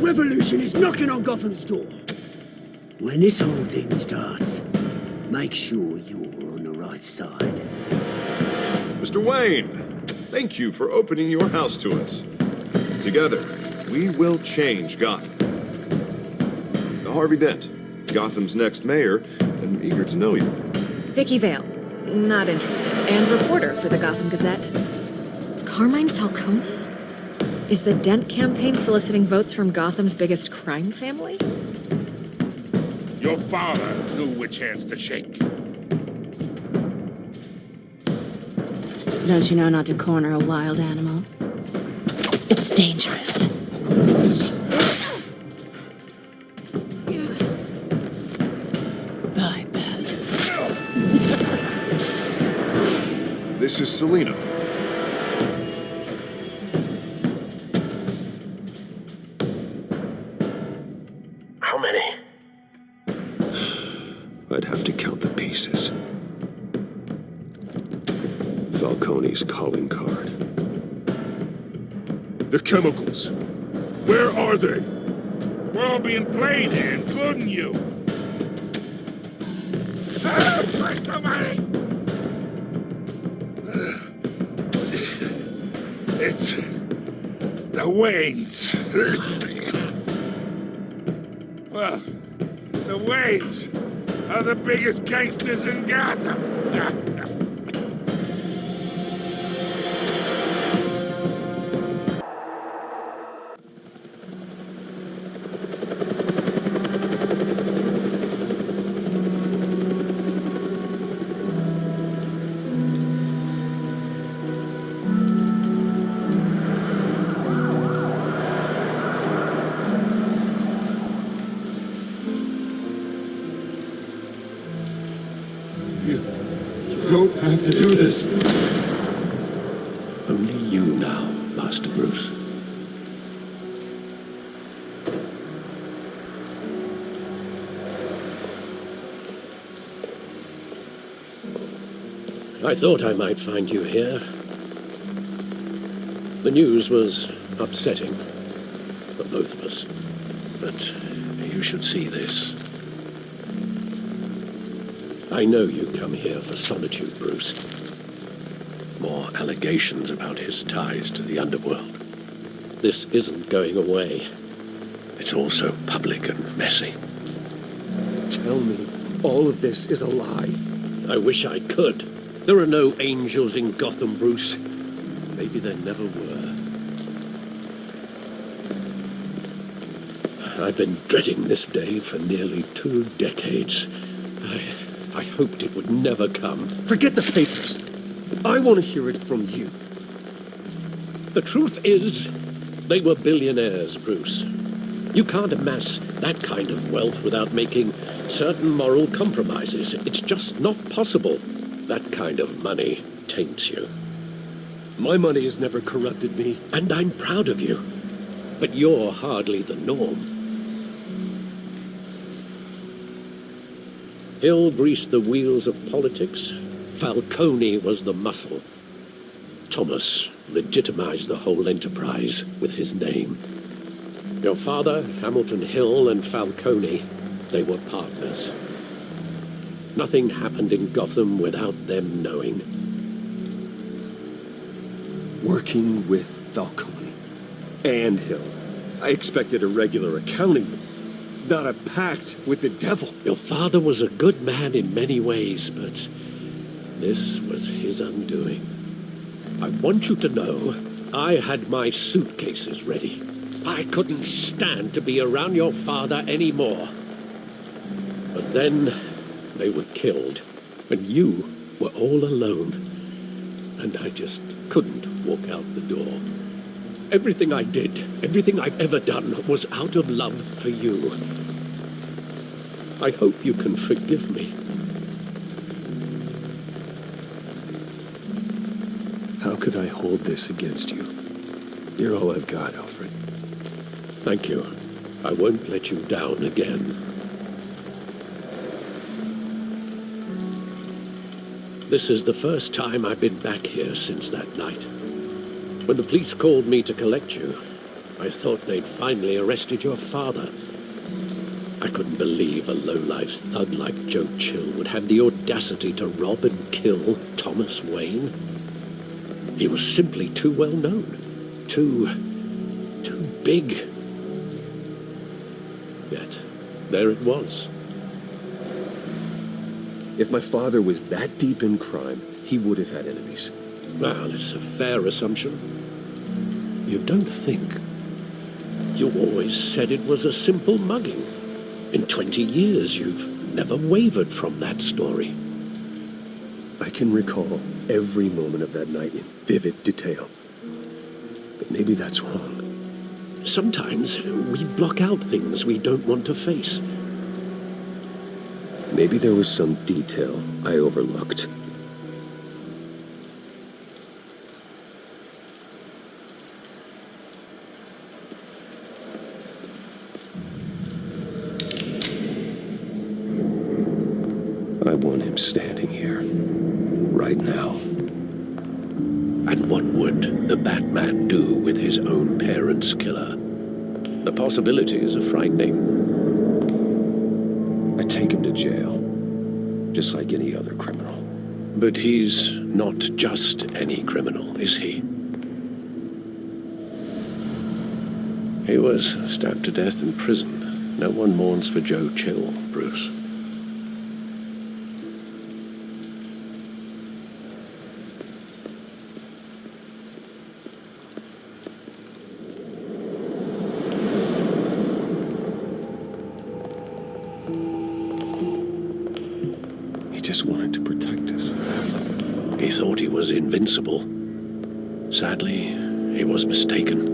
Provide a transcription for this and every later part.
revolution is knocking on Gotham's door. When this whole thing starts, make sure you're on the right side. Mr. Wayne, thank you for opening your house to us. Together, we will change Gotham. Harvey Dent, Gotham's next mayor, and eager to know you. Vicky Vale, not interested, and reporter for the Gotham Gazette. Carmine Falcone? Is the Dent campaign soliciting votes from Gotham's biggest crime family? Your father knew which hands to shake. Don't you know not to corner a wild animal? It's dangerous. I bet. This is Selina. How many? I'd have to count the pieces. Falcone's calling card. The chemicals. Where are they? We're all being played here, including you. Presto money! It's the Waynes. Well, the Waynes are the biggest gangsters in Gotham. You don't have to do this. Only you now, Master Bruce. I thought I might find you here. The news was upsetting for both of us. But you should see this. I know you come here for solitude, Bruce. More allegations about his ties to the underworld. This isn't going away. It's all so public and messy. Tell me, all of this is a lie. I wish I could. There are no angels in Gotham, Bruce. Maybe there never were. I've been dreading this day for nearly 2 decades. I hoped it would never come. Forget the papers. I want to hear it from you. The truth is, they were billionaires, Bruce. You can't amass that kind of wealth without making certain moral compromises. It's just not possible. That kind of money taints you. My money has never corrupted me. And I'm proud of you. But you're hardly the norm. Hill greased the wheels of politics. Falcone was the muscle. Thomas legitimized the whole enterprise with his name. Your father, Hamilton Hill, and Falcone, they were partners. Nothing happened in Gotham without them knowing. Working with Falcone and Hill, I expected a regular accounting, not a pact with the devil. Your father was a good man in many ways, but this was his undoing. I want you to know, I had my suitcases ready. I couldn't stand to be around your father anymore. But then they were killed, and you were all alone. And I just couldn't walk out the door. Everything I did, everything I've ever done, was out of love for you. I hope you can forgive me. How could I hold this against you? You're all I've got, Alfred. Thank you. I won't let you down again. This is the first time I've been back here since that night. When the police called me to collect you, I thought they'd finally arrested your father. I couldn't believe a low-life thug like 𝐄𝐩𝐢𝐬𝐤𝐸 would have the audacity to rob and kill Thomas Wayne. He was simply too well known. Too big. Yet, there it was. If my father was that deep in crime, he would have had enemies. Well, it's a fair assumption. You don't think? You always said it was a simple mugging. In 20 years, you've never wavered from that story. I can recall every moment of that night in vivid detail. But maybe that's wrong. Sometimes we block out things we don't want to face. Maybe there was some detail I overlooked. I want him standing here, right now. And what would the Batman do with his own parents' killer? The possibilities are frightening. I take him to jail, just like any other criminal. But he's not just any criminal, is he? He was stabbed to death in prison. No one mourns for 𝐄𝐩𝐢𝐬𝐬, Bruce. Just wanted to protect us. He thought he was invincible. Sadly, he was mistaken.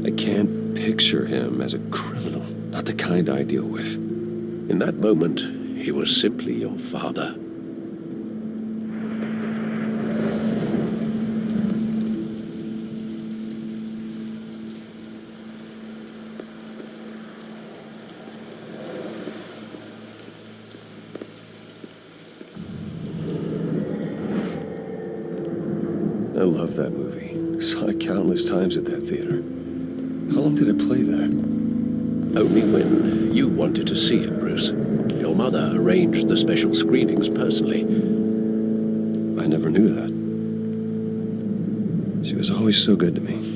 I can't picture him as a criminal. Not the kind I deal with. In that moment, he was simply your father. I love that movie. Saw it countless times at that theater. How long did it play there? Only when you wanted to see it, Bruce. Your mother arranged the special screenings personally. I never knew that. She was always so good to me.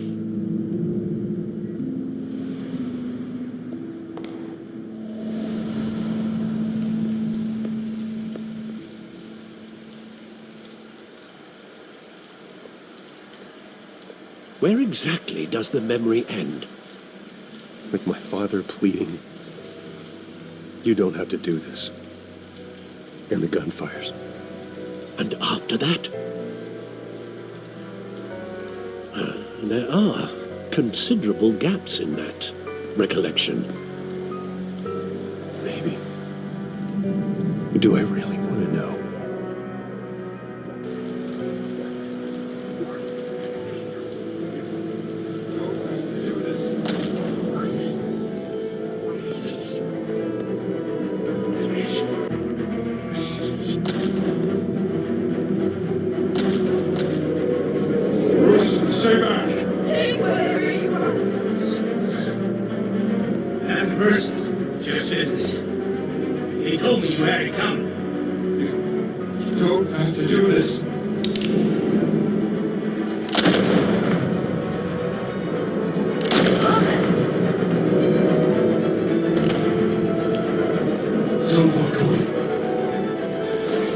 Where exactly does the memory end? With my father pleading, "You don't have to do this." And the gun fires. And after that? There are considerable gaps in that recollection. Maybe. Do I really want to know? Stay back! Take whatever you want. Nothing personal, just business. He told me you had it coming. You don't have to do this. Don't walk away.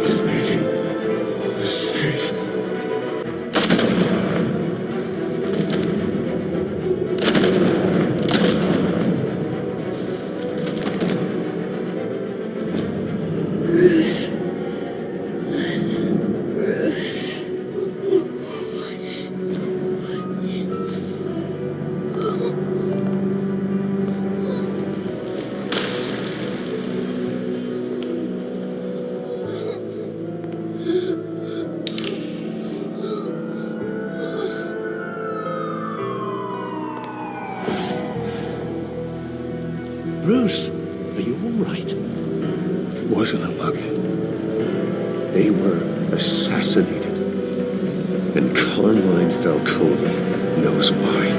He's making a mistake. Bruce, are you all right? It wasn't a mugging. They were assassinated. And Carmine Falcone knows why.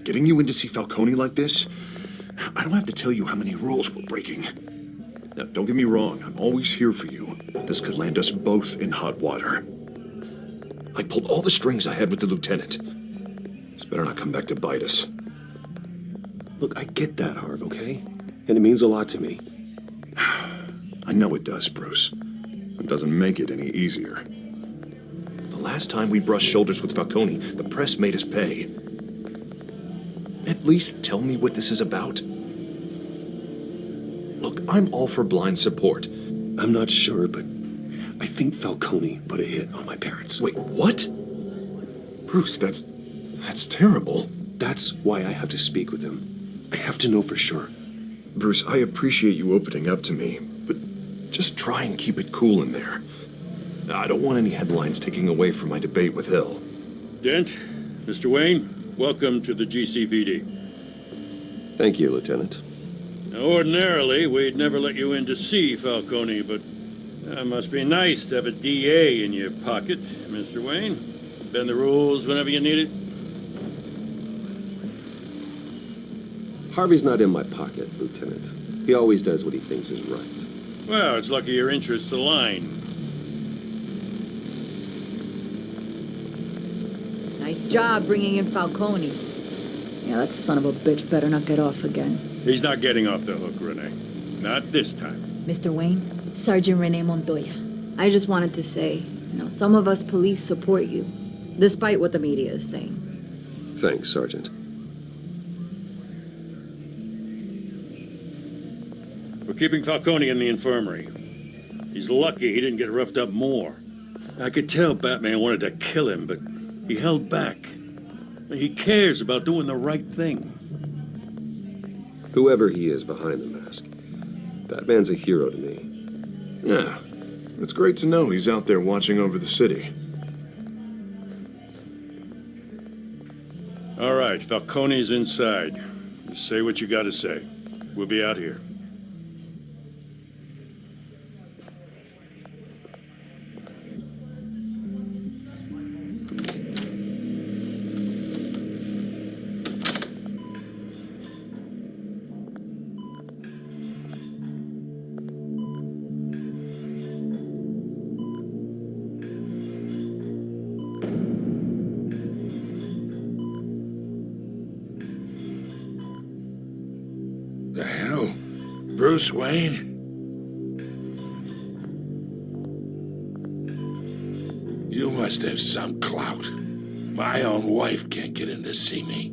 Getting you in to see Falcone like this? I don't have to tell you how many rules we're breaking. Now, don't get me wrong, I'm always here for you. This could land us both in hot water. I pulled all the strings I had with the lieutenant. This better not come back to bite us. Look, I get that, Harv, okay? And it means a lot to me. I know it does, Bruce. It doesn't make it any easier. The last time we brushed shoulders with Falcone, the press made us pay. At least tell me what this is about. Look, I'm all for blind support. I'm not sure, but I think Falcone put a hit on my parents. Wait, what? Bruce, that's terrible. That's why I have to speak with him. I have to know for sure. Bruce, I appreciate you opening up to me, but just try and keep it cool in there. I don't want any headlines taking away from my debate with Hill. Dent, Mr. Wayne, welcome to the GCPD. Thank you, Lieutenant. Now, ordinarily, we'd never let you in to see Falcone, but it must be nice to have a DA in your pocket, Mr. Wayne. Bend the rules whenever you need it. Harvey's not in my pocket, Lieutenant. He always does what he thinks is right. Well, it's lucky your interests align. Nice job bringing in Falcone. Yeah, that son of a bitch better not get off again. He's not getting off the hook, Renee. Not this time. Mr. Wayne, Sergeant Renee Montoya. I just wanted to say, some of us police support you, despite what the media is saying. Thanks, Sergeant. We're keeping Falcone in the infirmary. He's lucky he didn't get roughed up more. I could tell Batman wanted to kill him, but he held back. He cares about doing the right thing. Whoever he is behind the mask, Batman's a hero to me. Yeah, it's great to know he's out there watching over the city. All right, Falcone's inside. Just say what you gotta say. We'll be out here. The hell? Bruce Wayne? You must have some clout. My own wife can't get in to see me.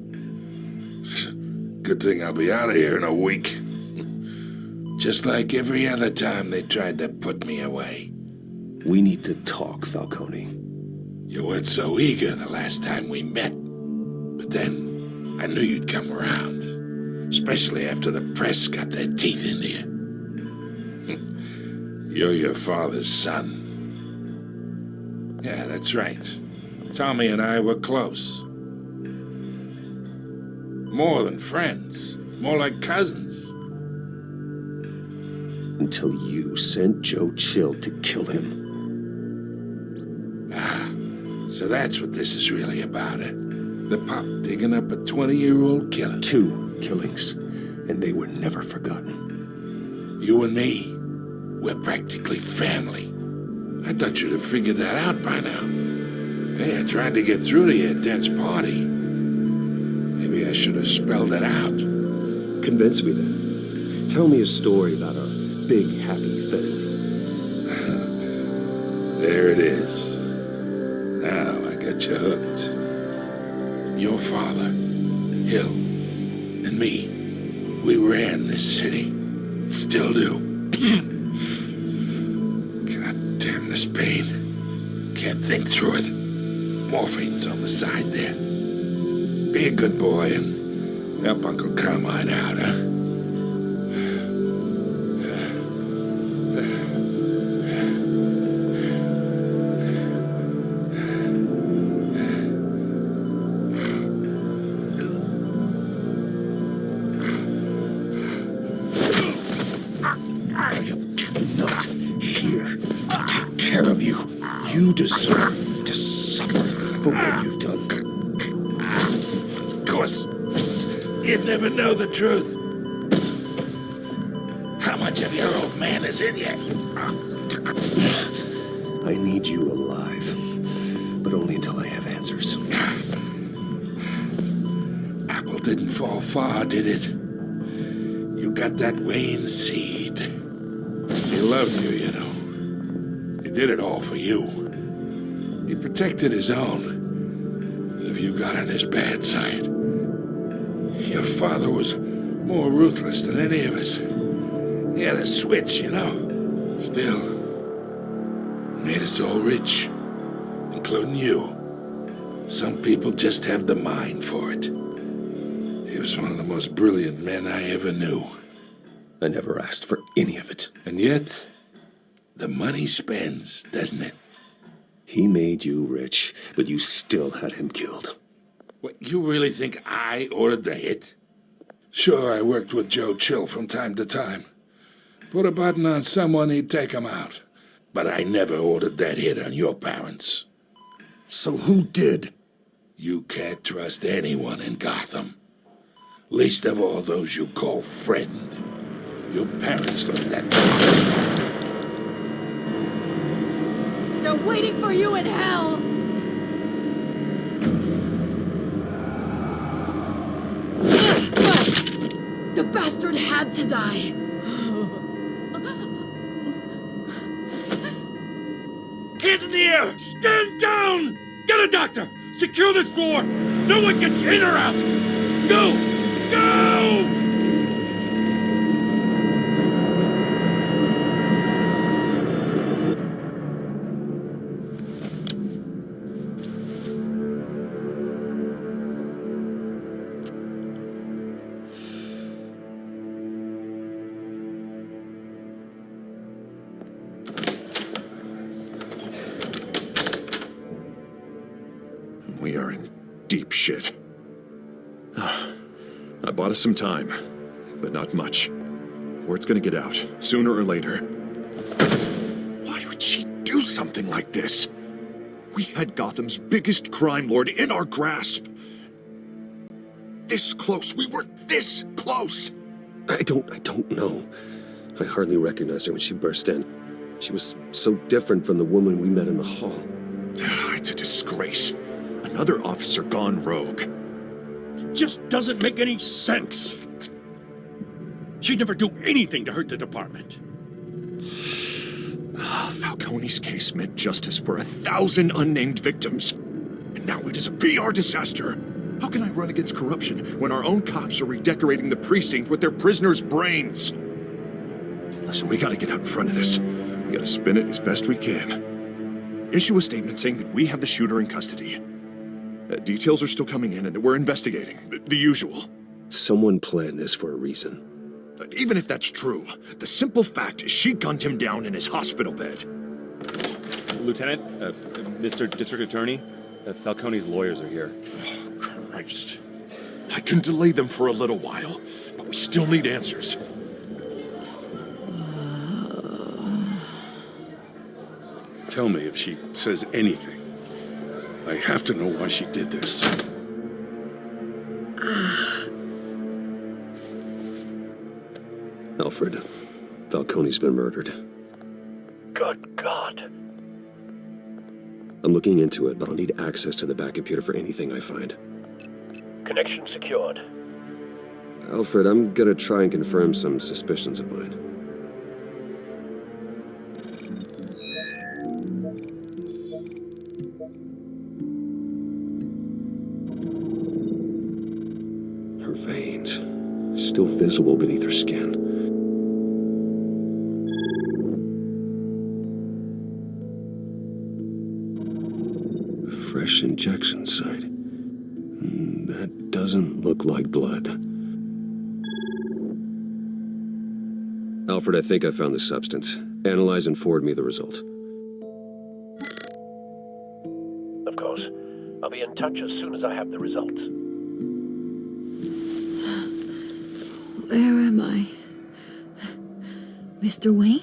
Good thing I'll be out of here in a week. Just like every other time they tried to put me away. We need to talk, Falcone. You weren't so eager the last time we met. But then, I knew you'd come around. Especially after the press got their teeth into you. You're your father's son. Yeah, that's right. Tommy and I were close. More than friends. More like cousins. Until you sent Joe Chill to kill him. So that's what this is really about, eh? The pop digging up a 20-year-old killer. 2 killings, and they were never forgotten. You and me, we're practically family. I thought you'd have figured that out by now. Hey, I tried to get through to you at Dent's party. Maybe I should have spelled it out. Convince me then. Tell me a story about our big, happy family. There it is. Now I got you hooked. Your father, Hill, and me, we ran this city. Still do. God damn this pain. can't think through it. Morphine's on the side there. Be a good boy and help Uncle Carmine out, huh? You deserve to suffer for what you've done. Of course, you'd never know the truth. How much of your old man is in you? I need you alive, but only until I have answers. Apple didn't fall far, did it? You got that Wayne seed. He loved you, you know. He did it all for you. He protected his own. If you got on his bad side, your father was more ruthless than any of us. He had a switch, you know. Still, made us all rich, including you. Some people just have the mind for it. He was one of the most brilliant men I ever knew. I never asked for any of it. And yet, the money spends, doesn't it? He made you rich, but you still had him killed. What, you really think I ordered the hit? Sure, I worked with Joe Chill from time to time. Put a button on someone, he'd take him out. But I never ordered that hit on your parents. So who did? You can't trust anyone in Gotham. Least of all those you call friend. Your parents learned that. They're waiting for you in hell! The bastard had to die! Hands in the air! Stand down! Get a doctor! Secure this floor! No one gets in or out! Go! Go! We are in deep shit. I bought us some time, but not much. Word's gonna get out, sooner or later. Why would she do something like this? We had Gotham's biggest crime lord in our grasp. This close, we were this close! I don't know. I hardly recognized her when she burst in. She was so different from the woman we met in the hall. It's a disgrace. Another officer gone rogue. It just doesn't make any sense. She'd never do anything to hurt the department. Falcone's case meant justice for 1,000 unnamed victims. And now it is a PR disaster. How can I run against corruption when our own cops are redecorating the precinct with their prisoners' brains? Listen, we gotta get out in front of this. We gotta spin it as best we can. Issue a statement saying that we have the shooter in custody. Details are still coming in and that we're investigating. The usual. Someone planned this for a reason. Even if that's true, the simple fact is she gunned him down in his hospital bed. Lieutenant, Mr. District Attorney, Falcone's lawyers are here. Oh, Christ. I can delay them for a little while, but we still need answers. Tell me if she says anything. I have to know why she did this. Alfred, Falcone's been murdered. Good God. I'm looking into it, but I'll need access to the back computer for anything I find. Connection secured. Alfred, I'm gonna try and confirm some suspicions of mine. Her veins, still visible beneath her skin. fresh injection site. That doesn't look like blood. Alfred, I think I found the substance. Analyze and forward me the result. Of course. I'll be in touch as soon as I have the results. Where am I? Mr. Wayne?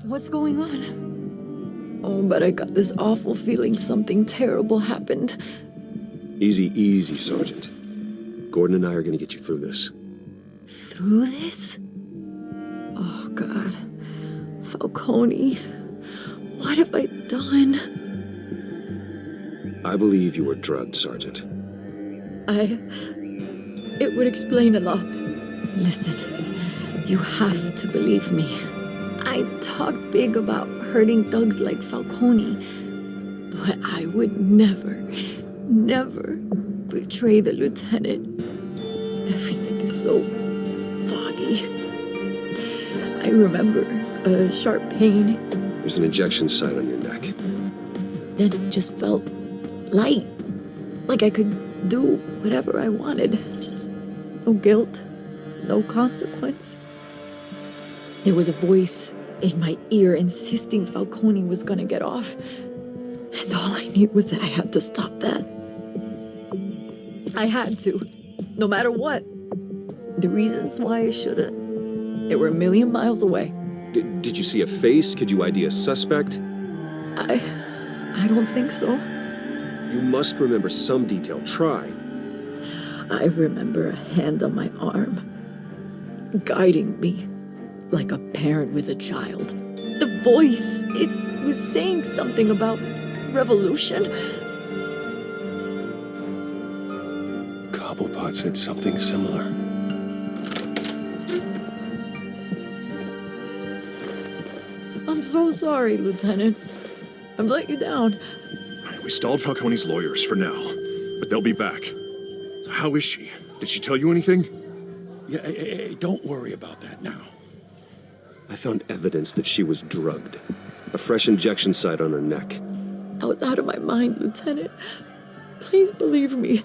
What's going on? Oh, but I got this awful feeling something terrible happened. Easy, easy, Sergeant. Gordon and I are gonna get you through this. Through this? Oh, God. Falcone. What have I done? I believe you were drugged, Sergeant. It would explain a lot. Listen, you have to believe me. I talk big about hurting thugs like Falcone, but I would never, never betray the lieutenant. Everything is so foggy. I remember a sharp pain. There's an injection site on your neck. Then it just felt light, like I could do whatever I wanted. No guilt, no consequence. There was a voice in my ear insisting Falcone was gonna get off. And all I knew was that I had to stop that. I had to, no matter what. The reasons why I should've, they were a million miles away. Did you see a face? Could you ID a suspect? I don't think so. You must remember some detail. Try. I remember a hand on my arm, guiding me like a parent with a child. The voice, it was saying something about revolution. Cobblepot said something similar. I'm so sorry, Lieutenant. I've let you down. We stalled Falcone's lawyers for now, but they'll be back. So how is she? Did she tell you anything? Yeah, hey, don't worry about that now. I found evidence that she was drugged. A fresh injection site on her neck. I was out of my mind, Lieutenant. Please believe me.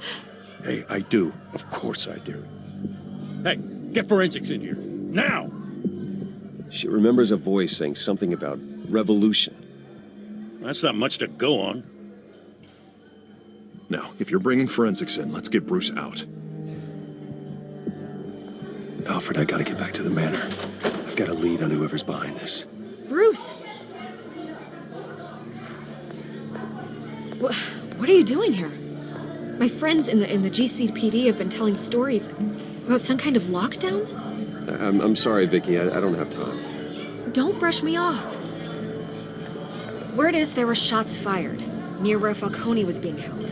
Hey, I do. Of course I do. Hey, get forensics in here. Now! She remembers a voice saying something about revolution. That's not much to go on. Now, if you're bringing forensics in, let's get Bruce out. Alfred, I gotta get back to the manor. I've got a lead on whoever's behind this. Bruce! What are you doing here? My friends in the GCPD have been telling stories about some kind of lockdown? I'm sorry, Vicky. I don't have time. Don't brush me off. Word is there were shots fired near where Falcone was being held.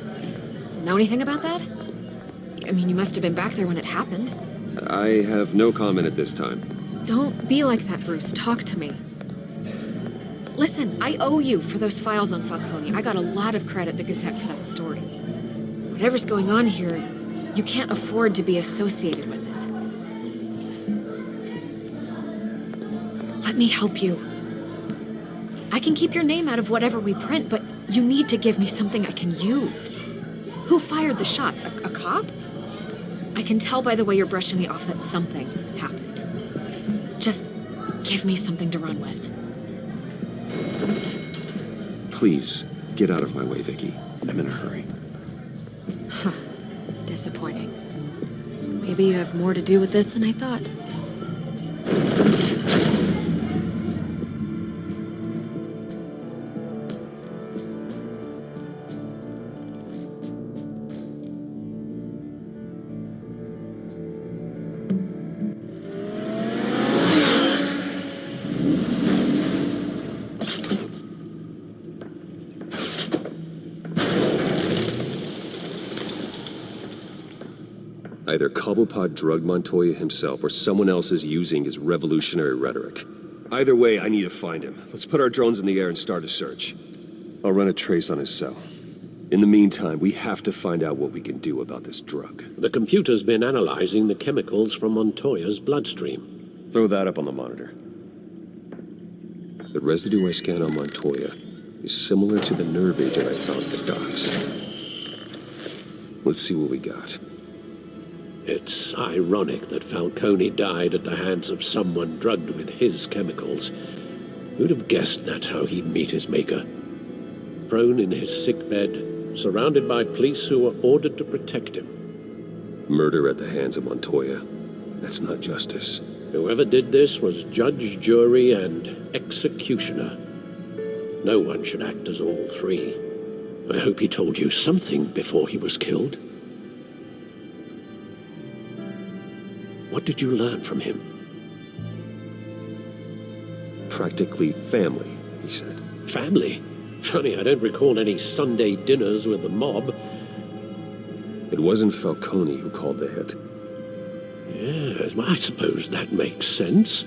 Know anything about that? I mean, you must have been back there when it happened. I have no comment at this time. Don't be like that, Bruce. Talk to me. Listen, I owe you for those files on Falcone. I got a lot of credit at the Gazette for that story. Whatever's going on here, you can't afford to be associated with it. Let me help you. I can keep your name out of whatever we print, but you need to give me something I can use. Who fired the shots? A cop? I can tell by the way you're brushing me off that something happened. Just give me something to run with. Please, get out of my way, Vicky. I'm in a hurry. Huh. Disappointing. Maybe you have more to do with this than I thought. Either Cobblepot drugged Montoya himself or someone else is using his revolutionary rhetoric. Either way, I need to find him. Let's put our drones in the air and start a search. I'll run a trace on his cell. In the meantime, we have to find out what we can do about this drug. The computer's been analyzing the chemicals from Montoya's bloodstream. Throw that up on the monitor. the residue I scanned on Montoya is similar to the nerve agent I found at the docks. Let's see what we got. It's ironic that Falcone died at the hands of someone drugged with his chemicals. Who'd have guessed that's how he'd meet his maker? Prone in his sickbed, surrounded by police who were ordered to protect him. Murder at the hands of Montoya. That's not justice. Whoever did this was judge, jury, and executioner. No one should act as all three. I hope he told you something before he was killed. What did you learn from him? Practically family, he said. Family? Funny, I don't recall any Sunday dinners with the mob. It wasn't Falcone who called the hit. Yes, well, I suppose that makes sense.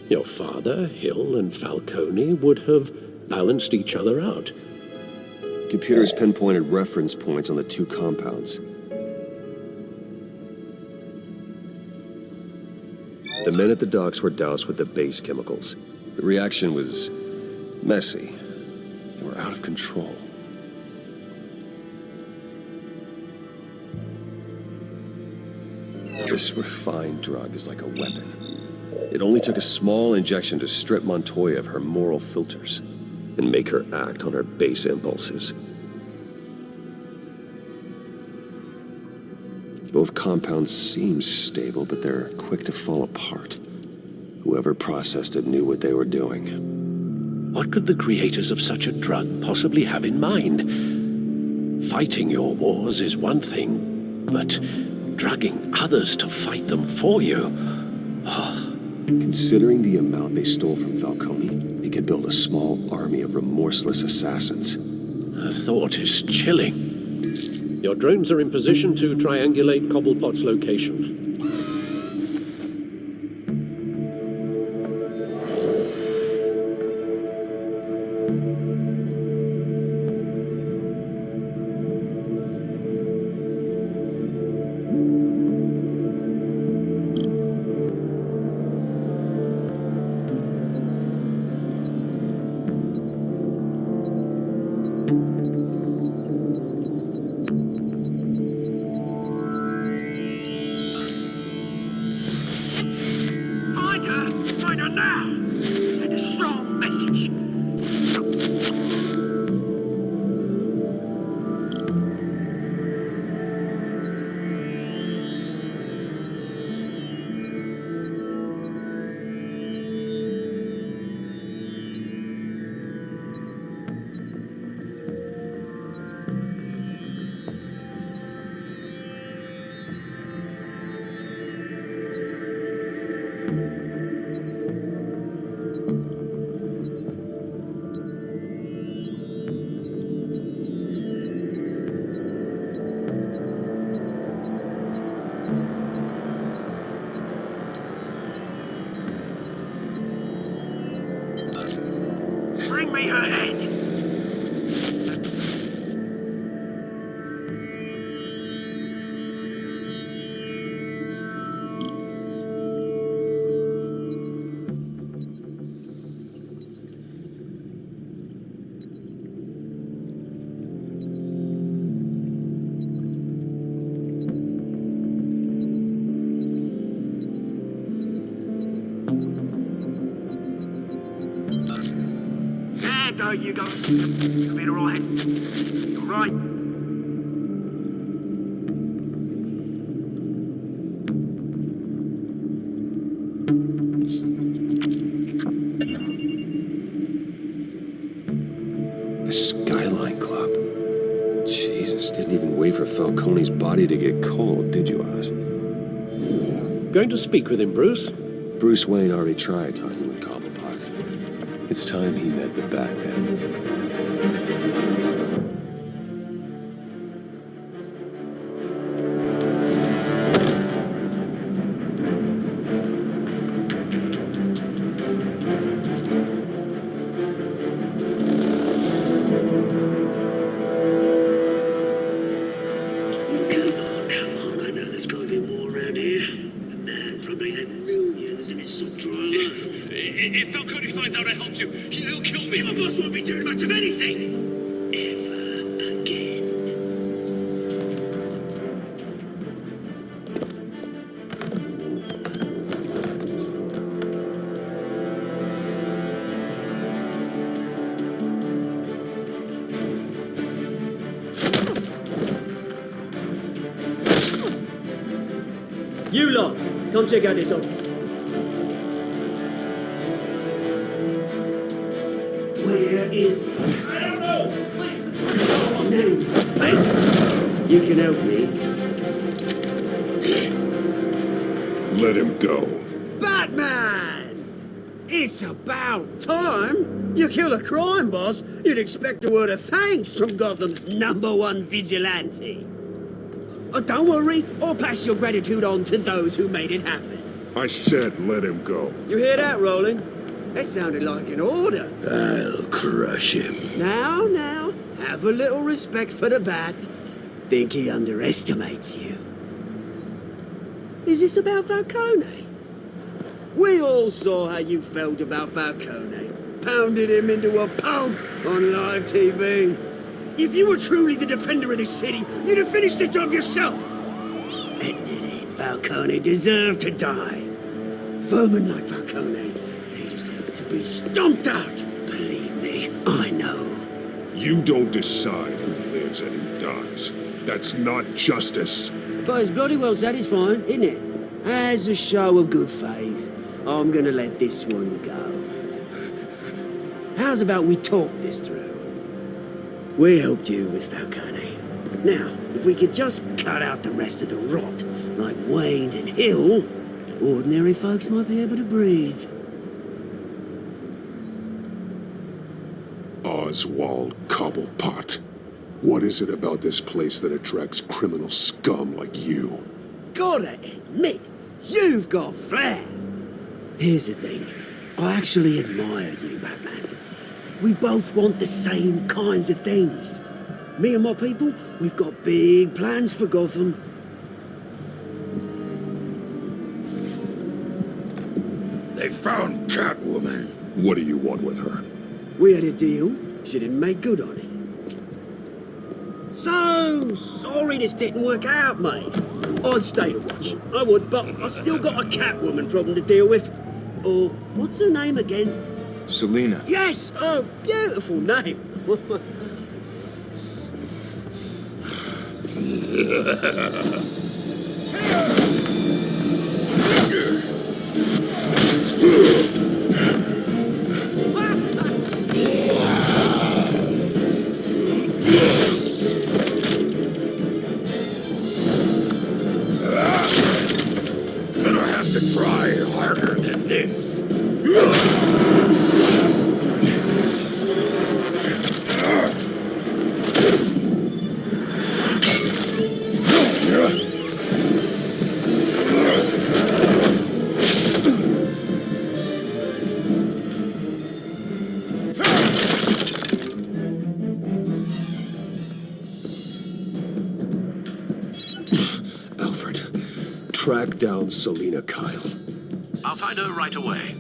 Your father, Hill, and Falcone would have balanced each other out. Computers pinpointed reference points on the two compounds. The men at the docks were doused with the base chemicals. The reaction was messy. They were out of control. This refined drug is like a weapon. It only took a small injection to strip Montoya of her moral filters and make her act on her base impulses. Both compounds seem stable, but they're quick to fall apart. Whoever processed it knew what they were doing. What could the creators of such a drug possibly have in mind? Fighting your wars is one thing, but drugging others to fight them for you? Considering the amount they stole from Falcone, they could build a small army of remorseless assassins. The thought is chilling. Your drones are in position to triangulate Cobblepot's location. You go. You'll be all right. All right. The Skyline Club. Jesus, didn't even wait for Falcone's body to get cold, did you, Oz? Going to speak with him, Bruce? Bruce Wayne already tried talking with Cobblepot. It's time he met the Batman. Come on, I know there's gotta be more around here. The man probably had millions in his subdrawer. If Falcone finds out I helped you, he'll kill me. My boss won't be doing much of anything. Ever again. You lot, come check out this office. Where is he? I don't know! Please! Name's Bane. You can help me. Let him go. Batman! It's about time. You kill a crime boss, you'd expect a word of thanks from Gotham's #1 vigilante. Oh, don't worry, I'll pass your gratitude on to those who made it happen. I said let him go. You hear that, Roland? That sounded like an order. I'll crush him. Now, have a little respect for the Bat. Think he underestimates you. Is this about Falcone? We all saw how you felt about Falcone. Pounded him into a pulp on live TV. If you were truly the defender of this city, you'd have finished the job yourself. Admit it, Falcone deserved to die. Vermin like Falcone, they deserve to be stomped out. Believe me, I know. You don't decide who lives and who dies. That's not justice. But it's bloody well satisfying, isn't it? As a show of good faith, I'm gonna let this one go. How's about we talk this through? We helped you with Falcone. Now, if we could just cut out the rest of the rot, like Wayne and Hill, ordinary folks might be able to breathe. Oswald Cobblepot. What is it about this place that attracts criminal scum like you? Gotta admit, you've got flair. Here's the thing. I actually admire you, Batman. We both want the same kinds of things. Me and my people, we've got big plans for Gotham. They found Catwoman. What do you want with her? We had a deal. She didn't make good on it. So sorry this didn't work out, mate. I'd stay to watch. I would, but I still got a Catwoman problem to deal with. Oh, what's her name again? Selina. Yes! Oh, beautiful name. Gonna have to try harder than this. Track down Selina Kyle. I'll find her right away.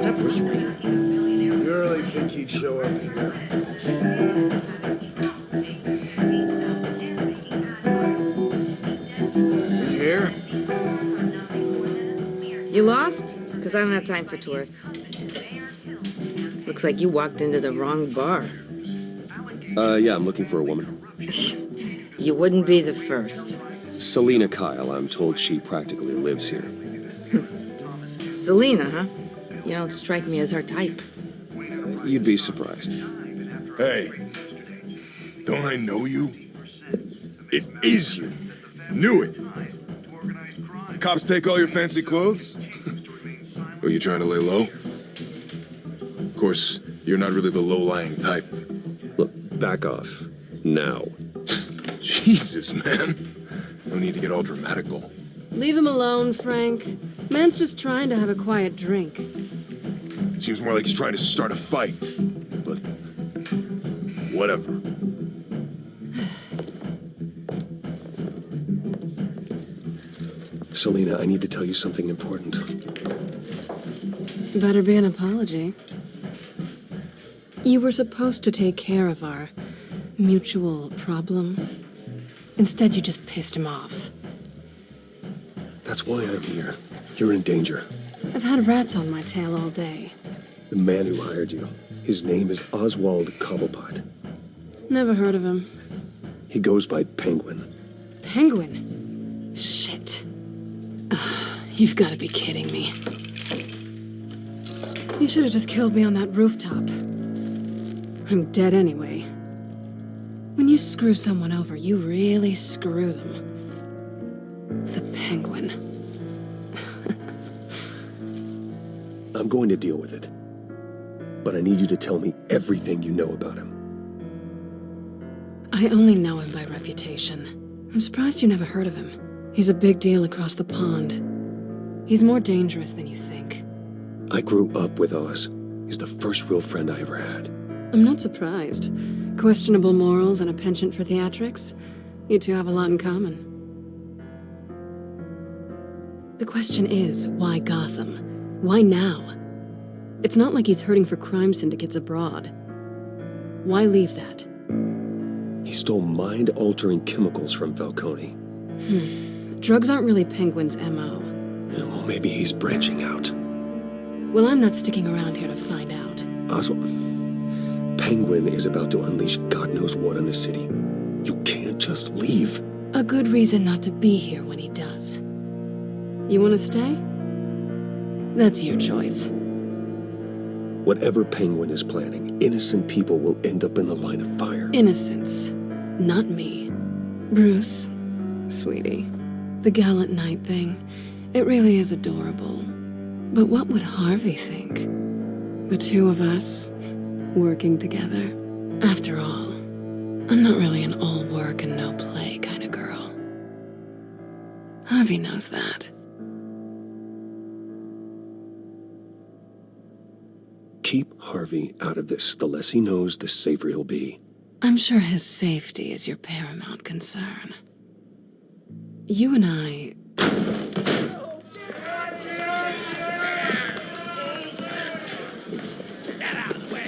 That was me. You really think he'd show up here? You here? You lost? Because I don't have time for tourists. Looks like you walked into the wrong bar. Yeah, I'm looking for a woman. You wouldn't be the first. 𝐂𝐻𝐢𝐬𝐬𝐿, I'm told she practically lives here. Selena, huh? You don't strike me as her type. You'd be surprised. Hey, don't I know you? It is you. Knew it. Cops take all your fancy clothes? Are you trying to lay low? Of course, you're not really the low-lying type. Look, back off. Now. Jesus, man. No need to get all dramatical. Leave him alone, Frank. Man's just trying to have a quiet drink. Seems more like he's trying to start a fight. But whatever. Selena, I need to tell you something important. Better be an apology. You were supposed to take care of our mutual problem. Instead, you just pissed him off. That's why I'm here. You're in danger. I've had rats on my tail all day. The man who hired you, his name is Oswald Cobblepot. Never heard of him. He goes by Penguin. Penguin? Shit. Ugh, you've got to be kidding me. You should have just killed me on that rooftop. I'm dead anyway. When you screw someone over, you really screw them. The Penguin. I'm going to deal with it. But I need you to tell me everything you know about him. I only know him by reputation. I'm surprised you never heard of him. He's a big deal across the pond. He's more dangerous than you think. I grew up with Oz. He's the first real friend I ever had. I'm not surprised. Questionable morals and a penchant for theatrics. You two have a lot in common. The question is, why Gotham? Why now? It's not like he's hurting for crime syndicates abroad. Why leave that? He stole mind-altering chemicals from Falcone. Drugs aren't really Penguin's M.O. Yeah, well, maybe he's branching out. Well, I'm not sticking around here to find out. Oswald, Penguin is about to unleash God knows what on the city. You can't just leave. A good reason not to be here when he does. You want to stay? That's your choice. Whatever Penguin is planning, innocent people will end up in the line of fire. Innocence, not me. Bruce, sweetie, the gallant knight thing, it really is adorable. But what would Harvey think? The two of us, working together. After all, I'm not really an all work and no play kind of girl. Harvey knows that. Keep Harvey out of this. The less he knows, the safer he'll be. I'm sure his safety is your paramount concern. You and I...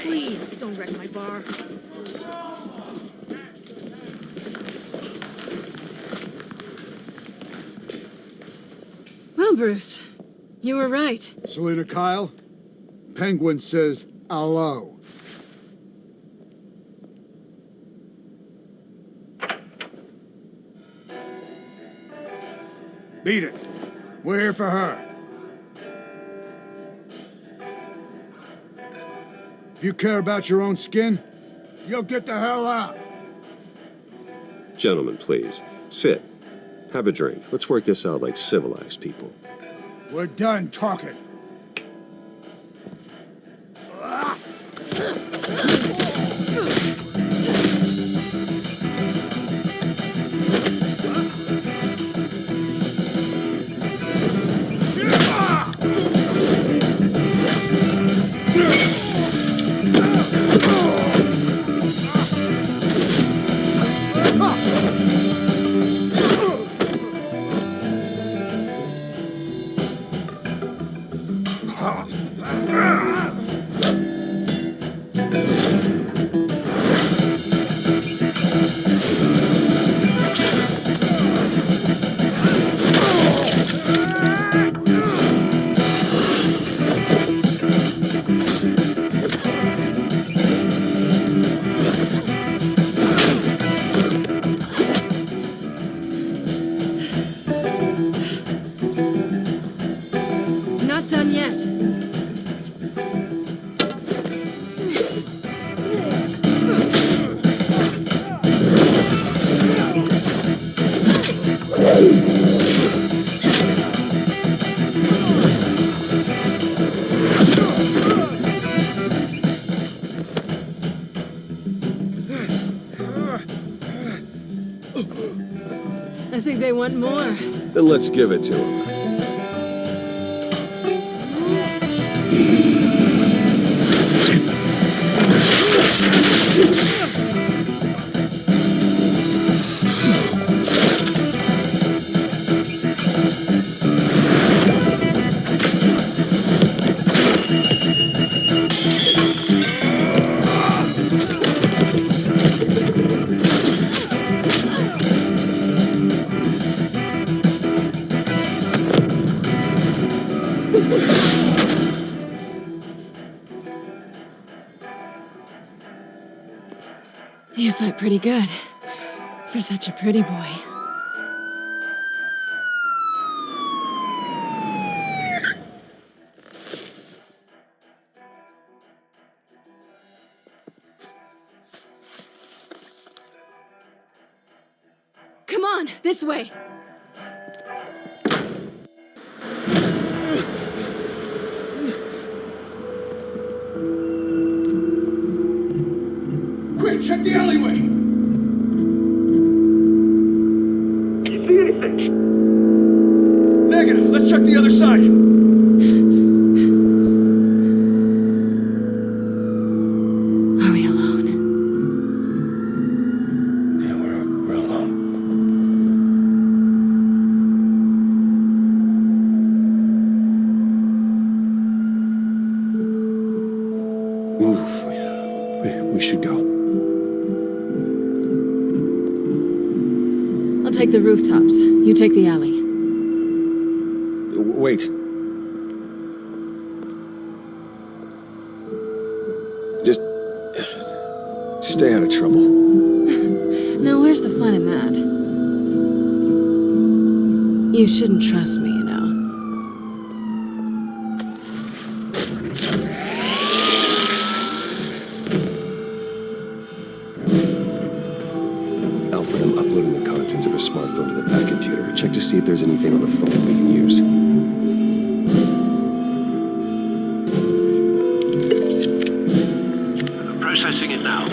Please, don't wreck my bar. Well, Bruce, you were right. Selena Kyle, Penguin says hello. Beat it. We're here for her. If you care about your own skin, you'll get the hell out. Gentlemen, please. Sit. Have a drink. Let's work this out like civilized people. We're done talking. I think they want more. Then let's give it to him. You fight pretty good. For such a pretty boy. Come on, this way. Quick, check the alleyway! You see anything? Negative. Let's check the other side. Are we alone? Yeah, we're alone. Move. We should go. I'll take the rooftops. You take the alley. Wait. Just stay out of trouble. Now, where's the fun in that? You shouldn't trust me, you know. Alfred, I'm uploading the contents of a smartphone to the back computer. Check to see if there's anything on the phone we can use. Processing it now. Is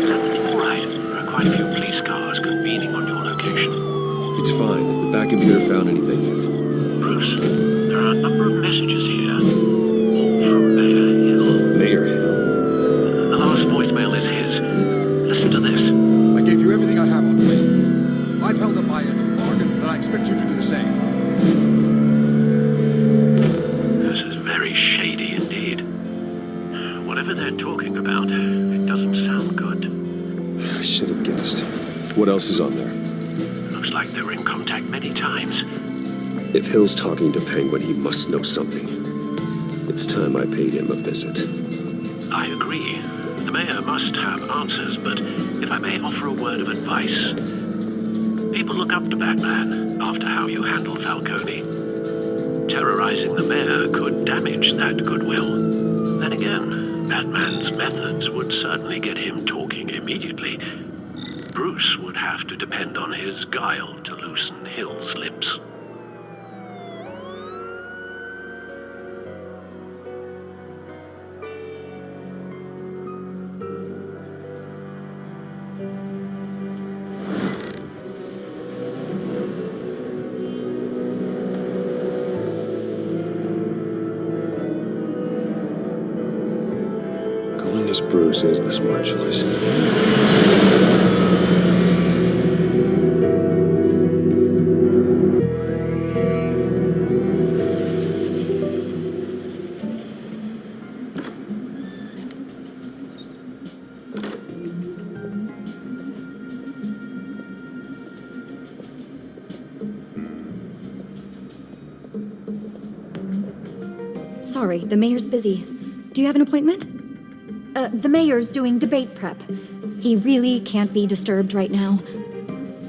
everything all right? There are quite a few police cars convening on your location. It's fine. Has the back computer found anything yet? Bruce, there are a number of messages here. All from Mayor Hill. Mayor Hill? The last voicemail is his. Listen to this. I gave you everything I have on Wayne. I've held up my end of the bargain, and I expect you to do the same. This is very shady indeed. Whatever they're talking about, it doesn't sound good. I should have guessed. What else is on there? Looks like they were in contact many times. If Hill's talking to Penguin, he must know something. It's time I paid him a visit. I agree. The mayor must have answers, but if I may offer a word of advice, people look up to Batman after how you handled Falcone. Terrorizing the mayor could damage that goodwill. Then again, Batman's methods would certainly get him talking immediately. Bruce would have to depend on his guile to loosen Hill's lips. Calling this Bruce is the smart choice. Sorry, the mayor's busy. Do you have an appointment? The mayor's doing debate prep. He really can't be disturbed right now.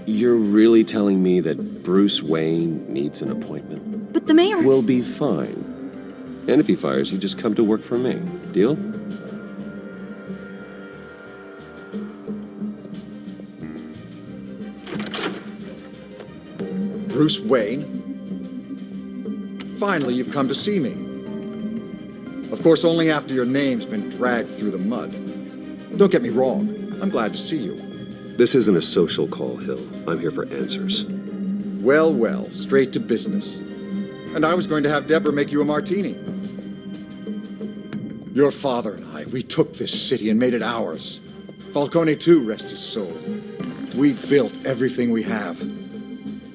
You're really telling me that Bruce Wayne needs an appointment? But the mayor... We'll be fine. And if he fires you, just come to work for me. Deal? Bruce Wayne? Finally, you've come to see me. Of course, only after your name's been dragged through the mud. Don't get me wrong, I'm glad to see you. This isn't a social call, Hill. I'm here for answers. Well, well, straight to business. And I was going to have Deborah make you a martini. Your father and I, we took this city and made it ours. Falcone too, rest his soul. We built everything we have.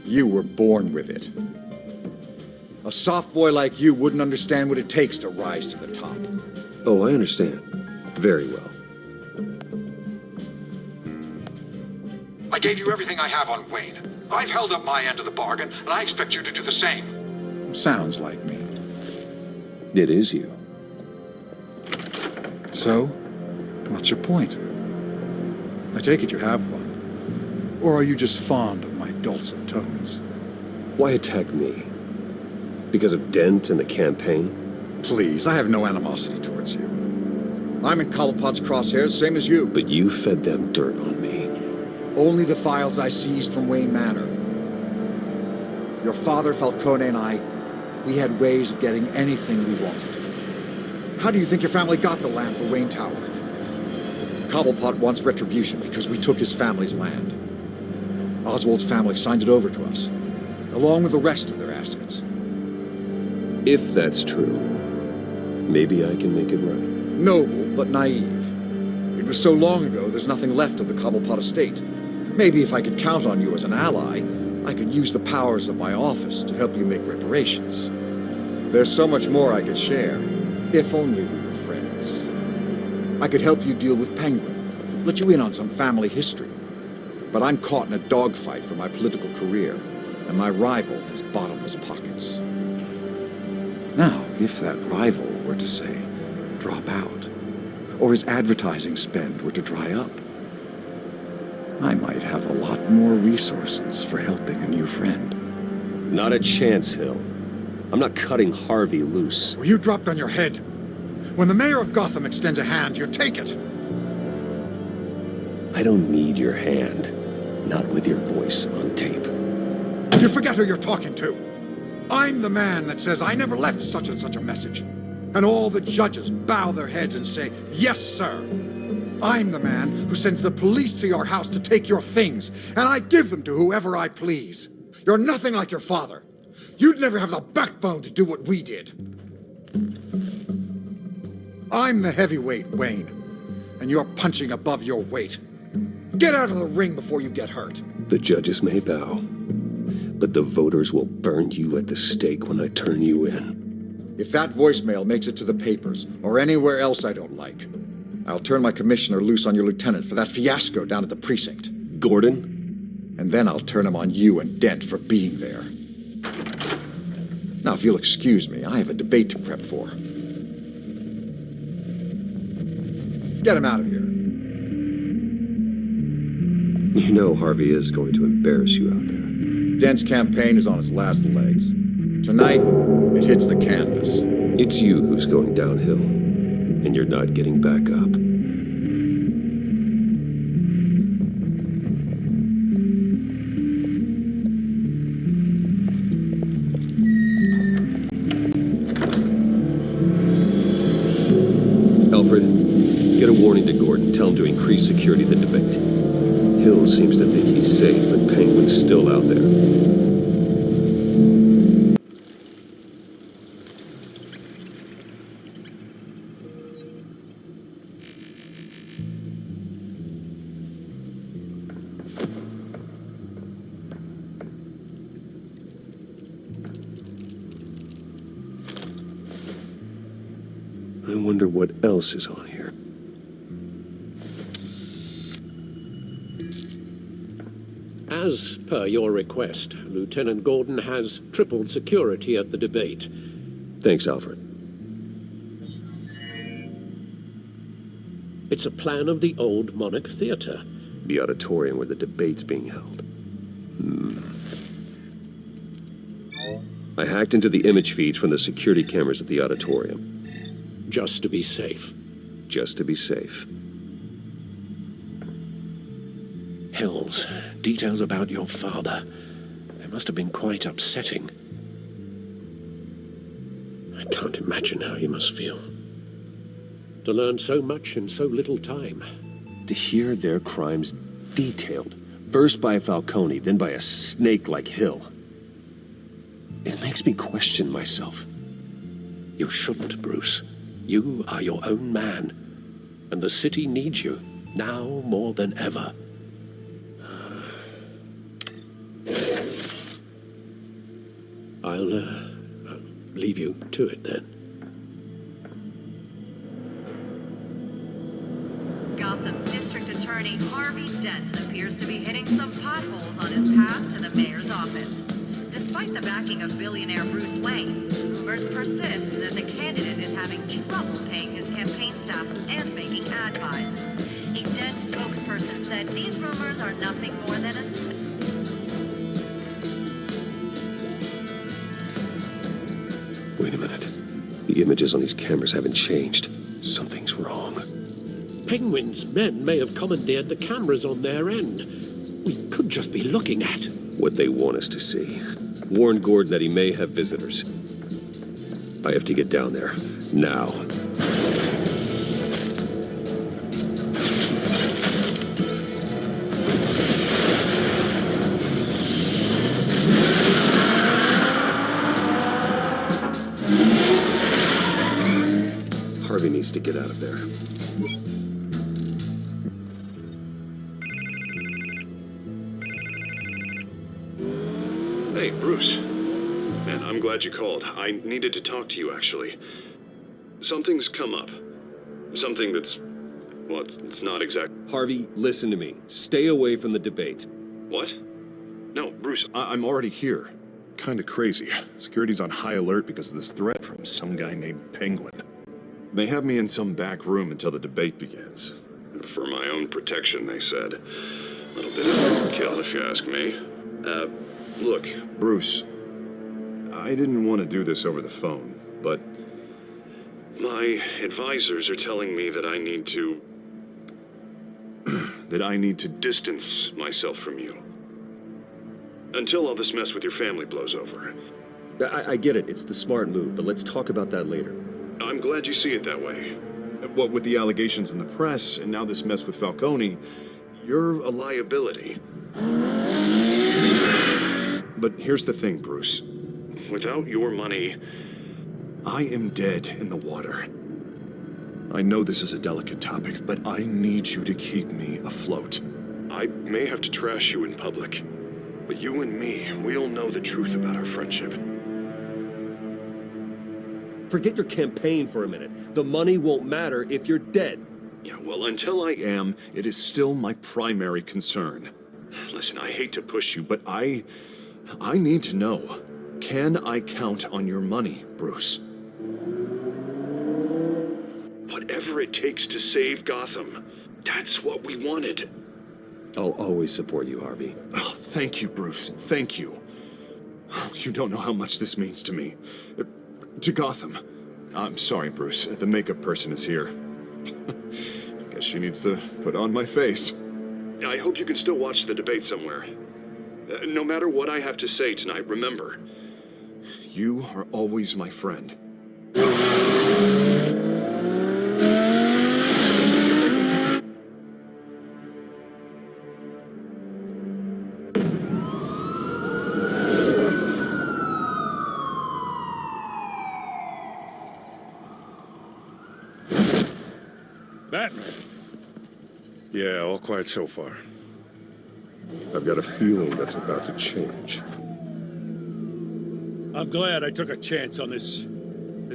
You were born with it. A soft boy like you wouldn't understand what it takes to rise to the top. Oh, I understand. Very well. I gave you everything I have on Wayne. I've held up my end of the bargain, and I expect you to do the same. Sounds like me. It is you. So, what's your point? I take it you have one. Or are you just fond of my dulcet tones? Why attack me? Because of Dent and the campaign? Please, I have no animosity towards you. I'm in 𝐂𝐻𝐿𝐴𝐻's crosshairs, same as you. But you fed them dirt on me. Only the files I seized from Wayne Manor. Your father, Falcone, and I, we had ways of getting anything we wanted. How do you think your family got the land for Wayne Tower? 𝐂𝐻𝐿𝐴𝐻 wants retribution because we took his family's land. Oswald's family signed it over to us, along with the rest of their assets. If that's true, maybe I can make it right. Noble, but naive. It was so long ago, there's nothing left of the 𝐂𝐻𝐿𝐴𝐻 estate. Maybe if I could count on you as an ally, I could use the powers of my office to help you make reparations. There's so much more I could share, if only we were friends. I could help you deal with Penguin, let you in on some family history. But I'm caught in a dogfight for my political career, and my rival has bottomless pockets. Now, if that rival were to say, drop out, or his advertising spend were to dry up, I might have a lot more resources for helping a new friend. Not a chance, Hill. I'm not cutting Harvey loose. Well, you dropped on your head. When the mayor of Gotham extends a hand, you take it. I don't need your hand. Not with your voice on tape. You forget who you're talking to. I'm the man that says I never left such and such a message. And all the judges bow their heads and say, yes, sir. I'm the man who sends the police to your house to take your things, and I give them to whoever I please. You're nothing like your father. You'd never have the backbone to do what we did. I'm the heavyweight, Wayne, and you're punching above your weight. Get out of the ring before you get hurt. The judges may bow, but the voters will burn you at the stake when I turn you in. If that voicemail makes it to the papers, or anywhere else I don't like, I'll turn my commissioner loose on your lieutenant for that fiasco down at the precinct. Gordon? And then I'll turn him on you and Dent for being there. Now, if you'll excuse me, I have a debate to prep for. Get him out of here. You know Harvey is going to embarrass you out there. Dent's campaign is on its last legs. Tonight, it hits the canvas. It's you who's going downhill, and you're not getting back up. Alfred, get a warning to Gordon. Tell him to increase security at the debate. Hill seems to think he's safe, but Penguin's still out there. I wonder what else is on here. As per your request, Lieutenant Gordon has tripled security at the debate. Thanks, Alfred. It's a plan of the old Monarch Theatre. The auditorium where the debate's being held. I hacked into the image feeds from the security cameras at the auditorium. Just to be safe. Just to be safe. Hills, details about your father. They must have been quite upsetting. I can't imagine how you must feel. To learn so much in so little time. To hear their crimes detailed. First by Falcone, then by a snake like Hill. It makes me question myself. You shouldn't, Bruce. You are your own man. And the city needs you, now more than ever. I'll leave you to it then. Gotham District Attorney Harvey Dent appears to be hitting some potholes on his path to the mayor's office. Despite the backing of billionaire Bruce Wayne, rumors persist that the candidate is having trouble paying his campaign staff and making ad buys. A Dent spokesperson said these rumors are nothing more than a Wait a minute. The images on these cameras haven't changed. Something's wrong. Penguin's men may have commandeered the cameras on their end. We could just be looking at What they want us to see. Warn Gordon that he may have visitors. I have to get down there. Now. Harvey needs to get out of there. Hey, Bruce. Man, I'm glad you called. I needed to talk to you, actually. Something's come up. Something that's... well, it's not exact... Harvey, listen to me. Stay away from the debate. What? No, Bruce, I'm already here. Kinda crazy. Security's on high alert because of this threat from some guy named Penguin. They have me in some back room until the debate begins. For my own protection, they said. A little bit of overkill, if you ask me. Look, Bruce, I didn't want to do this over the phone, but my advisors are telling me that I need to... that I need to distance myself from you. Until all this mess with your family blows over. I get it. It's the smart move, but let's talk about that later. I'm glad you see it that way. What with the allegations in the press, and now this mess with Falcone, you're a liability. But here's the thing, Bruce. Without your money, I am dead in the water. I know this is a delicate topic, but I need you to keep me afloat. I may have to trash you in public, but you and me, we'll know the truth about our friendship. Forget your campaign for a minute. The money won't matter if you're dead. Yeah, well, until I am, it is still my primary concern. Listen, I hate to push you, but I need to know. Can I count on your money, Bruce? Whatever it takes to save Gotham, that's what we wanted. I'll always support you, Harvey. Oh, thank you, Bruce. Thank you. You don't know how much this means to me. To Gotham. I'm sorry, Bruce. The makeup person is here. Guess she needs to put on my face. I hope you can still watch the debate somewhere. No matter what I have to say tonight, remember, you are always my friend. Batman. Yeah, all quiet so far. I've got a feeling that's about to change. I'm glad I took a chance on this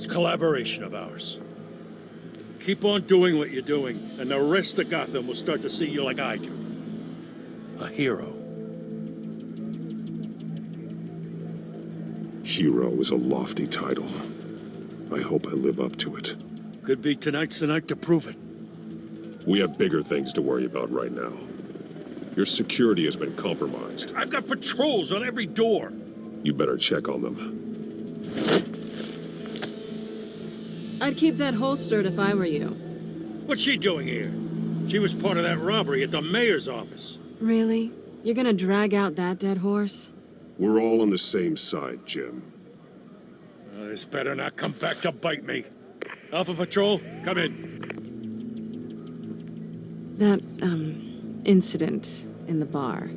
collaboration of ours. Keep on doing what you're doing, and the rest of Gotham will start to see you like I do. A hero. Hero is a lofty title. I hope I live up to it. Could be tonight's the night to prove it. We have bigger things to worry about right now. Your security has been compromised. I've got patrols on every door. You better check on them. I'd keep that holstered if I were you. What's she doing here? She was part of that robbery at the mayor's office. Really? You're gonna drag out that dead horse? We're all on the same side, Jim. This better not come back to bite me. Alpha Patrol, come in. That, incident in the bar.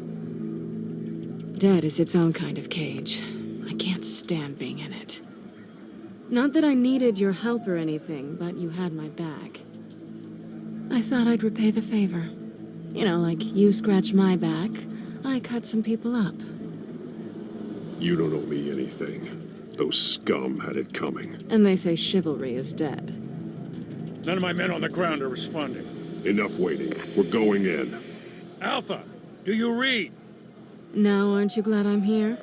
Dead is its own kind of cage. I can't stand being in it. Not that I needed your help or anything, but you had my back. I thought I'd repay the favor. You know, like you scratch my back, I cut some people up. You don't owe me anything. Those scum had it coming. And they say chivalry is dead. None of my men on the ground are responding. Enough waiting. We're going in. Alpha, do you read? Now, aren't you glad I'm here?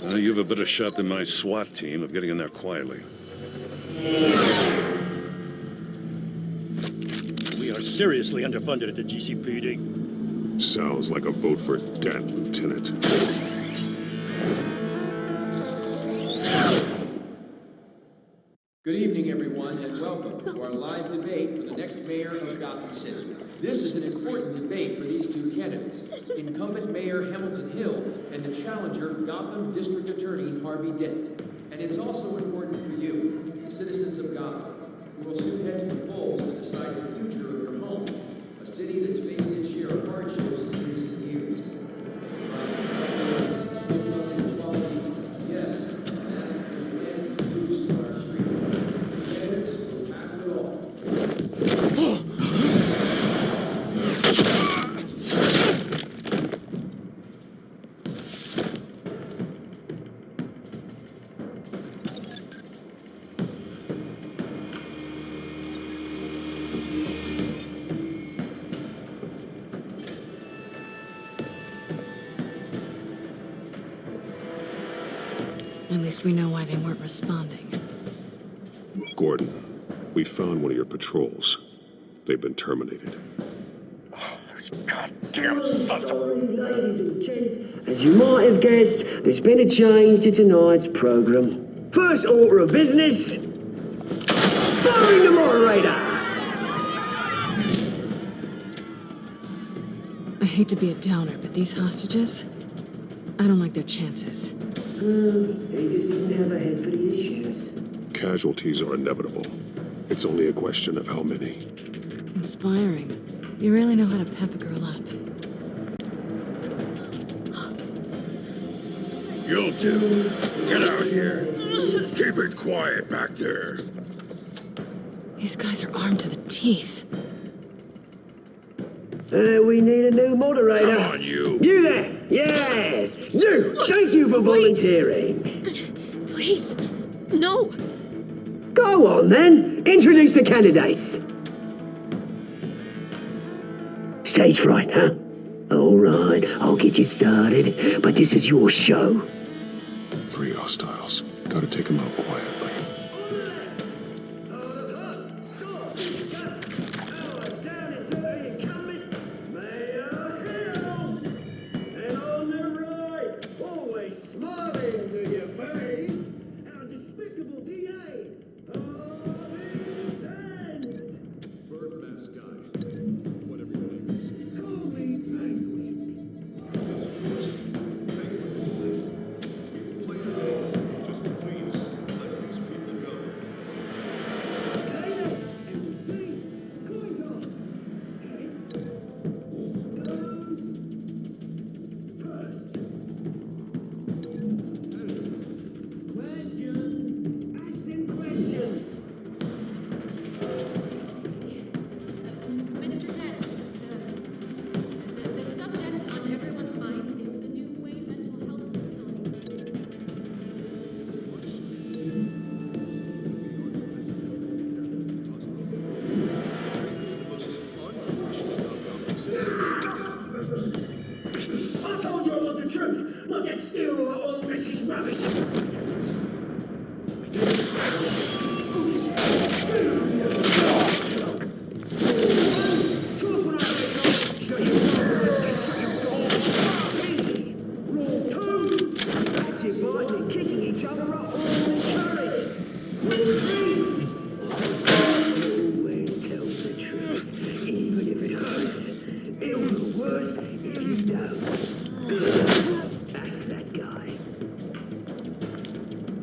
You have a better shot than my SWAT team of getting in there quietly. We are seriously underfunded at the GCPD. Sounds like a vote for death, Lieutenant. Good evening, everyone, and welcome to our live debate for the next mayor of Gotham City. This is an important debate for these two candidates, incumbent Mayor Hamilton Hill and the challenger Gotham District Attorney Harvey Dent. And it's also important for you, the citizens of Gotham, who will soon head to the polls to decide the future of your home, a city that's faced its share of hardships in recent years. Yes, At least we know why they weren't responding. Gordon, we found one of your patrols. They've been terminated. Goddamn sons of... Ladies and gents, as you might have guessed, there's been a change to tonight's programme. First order of business, firing the moderator! I hate to be a downer, but these hostages, I don't like their chances. They just didn't have a head for the issues. Casualties are inevitable. It's only a question of how many. Inspiring. You really know how to pep a girl up. You'll do. Get out here. Keep it quiet back there. These guys are armed to the teeth. We need a new moderator. Come on, you. You there! Yes! You! Thank you for volunteering. Please, no. Go on, then. Introduce the candidates. Stage fright, huh? All right, I'll get you started, but this is your show. 3 hostiles. Gotta take them out quietly.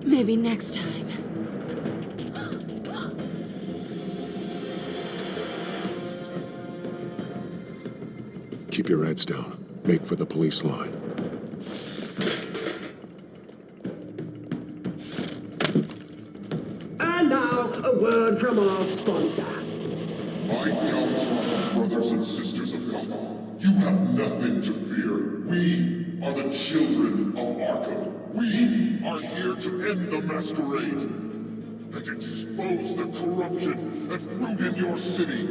Maybe next time. Keep your heads down. Make for the police line. And now, a word from our sponsor. I tell you, brothers and sisters of Gotham, you have nothing to fear. We are the children of Arkham. We are here to end the masquerade and expose the corruption that root in your city.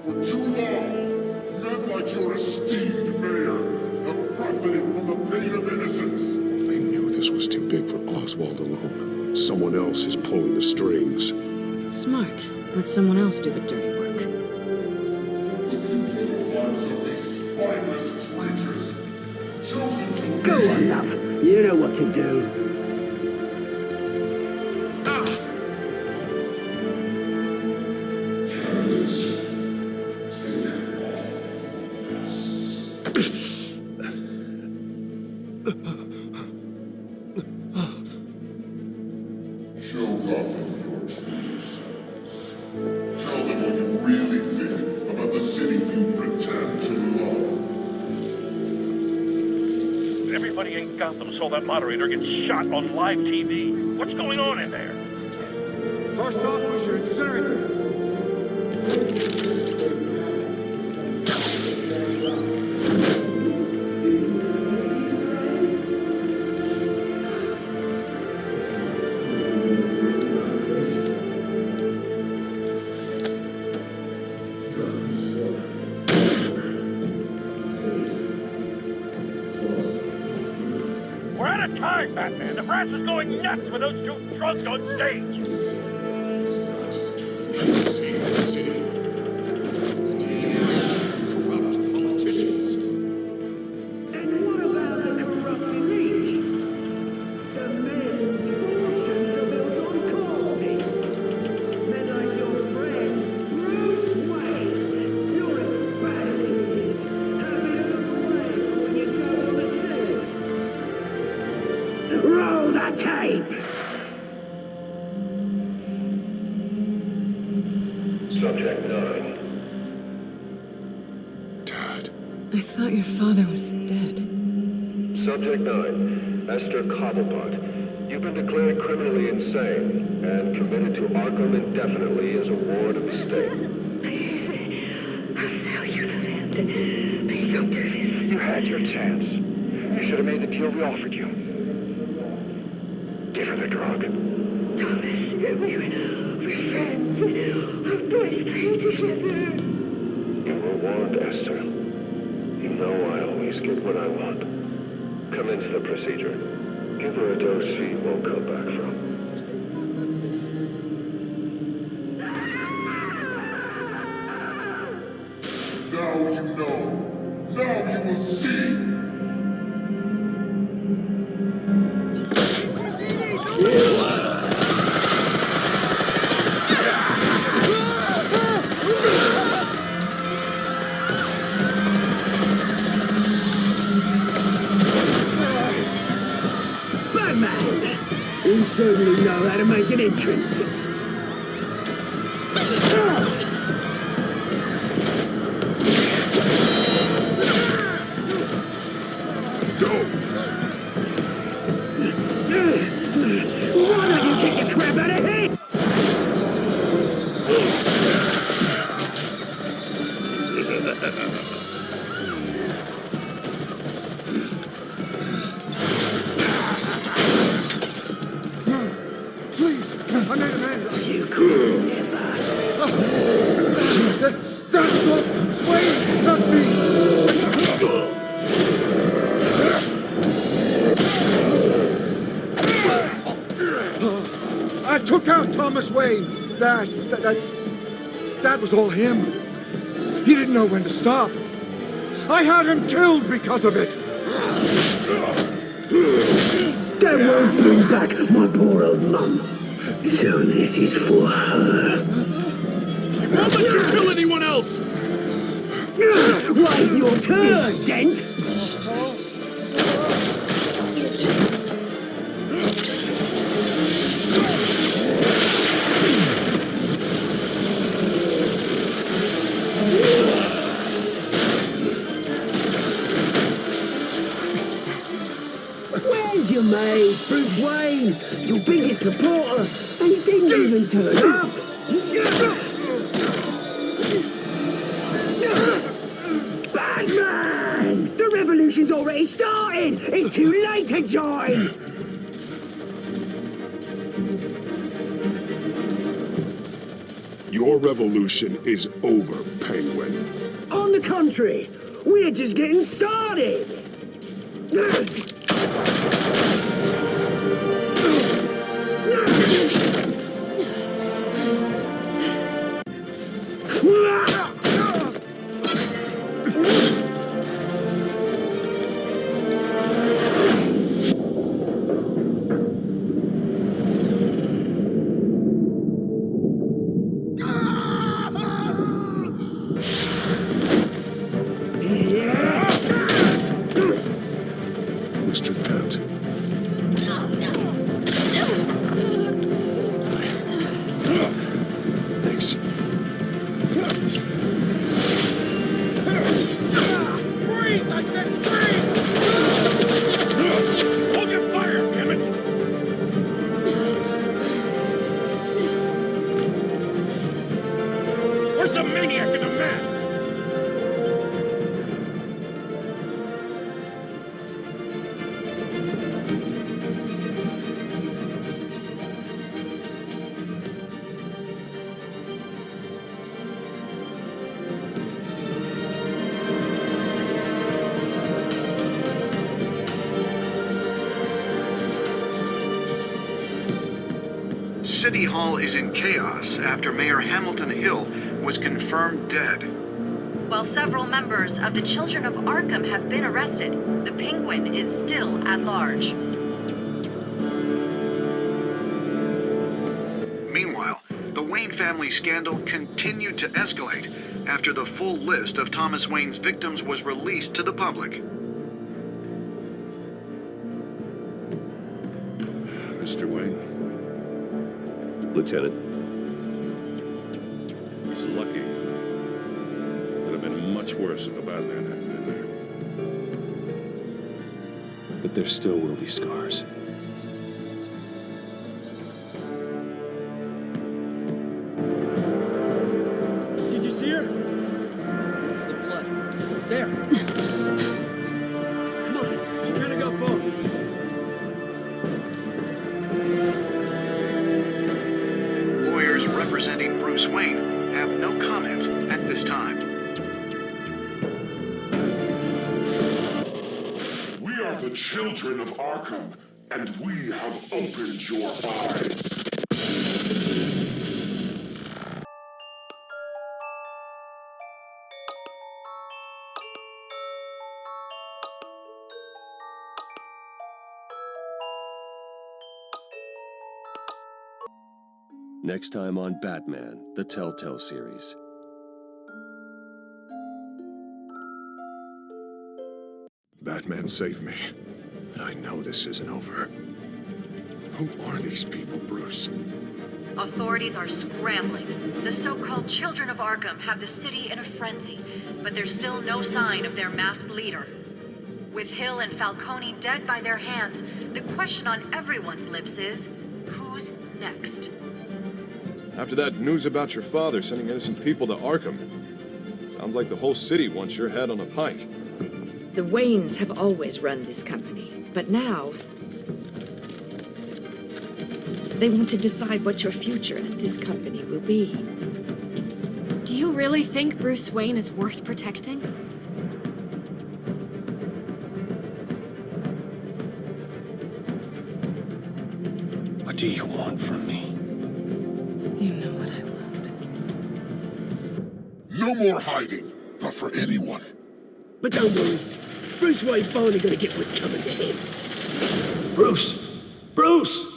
For too long, men like your esteemed mayor have profited from the pain of innocence. I knew this was too big for Oswald alone. Someone else is pulling the strings. Smart. Let someone else do the dirty work. Look into the hearts of these spineless creatures, chosen to Go on, love. You know what to do. Everybody in Gotham saw that moderator get shot on live TV. What's going on in there? First off, we should incinerate the We're out of time, Batman. The brass is going nuts with those two drunks on stage. Corrupt politicians. And what about the corrupt elite? The men's fortunes are built on corpses. Men like your friend, Bruce Wayne. You're as bad as he is. Happy to look away when you don't want to see. Roll the tape! Subject 9. I thought your father was dead. Subject 9, Esther Cobblepot. You've been declared criminally insane and committed to Arkham indefinitely as a ward of the state. Please, I'll sell you the land. Please don't do this. You had your chance. You should have made the deal we offered you. Give her the drug. Thomas, we're friends. Our boys play together. You were warned, Esther. You know I always get what I want. Commence the procedure. Give her a dose she won't come back from. Now you know. Now you will see. Batman! You certainly know how to make an entrance. Why don't you get your crap out of here? Please, I made a man. You could never. That's what Swain, not me. I took out Thomas Wayne. That was all him. He didn't know when to stop. I had him killed because of it. That won't bring back my poor old mum. So this is for her. I won't let you kill anyone else! Wait your turn, Dent! you, mate? Bruce Wayne, your biggest supporter, and he didn't even turn up. Batman! The revolution's already started! It's too late to join! Your revolution is over, Penguin. On the contrary, we're just getting started! Mr. Dent. Thanks. Freeze! I said freeze! Hold your fire, damn it! Where's the maniac in the mask? City Hall is in chaos after Mayor Hamilton Hill was confirmed dead. While several members of the Children of Arkham have been arrested, the Penguin is still at large. Meanwhile, the Wayne family scandal continued to escalate after the full list of Thomas Wayne's victims was released to the public. Mr. Wayne. Lieutenant. He's lucky. Could have been much worse if the Batman hadn't been there. But there still will be scars. Did you see her? Look for the blood. There. Come on, she kind of got foggy. Lawyers representing Bruce Wayne have no comment at this time. We are the children of Arkham, and we have opened your eyes. Next time on Batman, the Telltale series. Batman saved me. But I know this isn't over. Who are these people, Bruce? Authorities are scrambling. The so-called Children of Arkham have the city in a frenzy, but there's still no sign of their masked leader. With Hill and Falcone dead by their hands, the question on everyone's lips is, who's next? After that news about your father sending innocent people to Arkham, sounds like the whole city wants your head on a pike. The Waynes have always run this company, but now they want to decide what your future at this company will be. Do you really think Bruce Wayne is worth protecting? What do you want from me? You know what I want. No more hiding, not for anyone. But don't worry, Bruce Wayne's finally gonna get what's coming to him. Bruce! Bruce!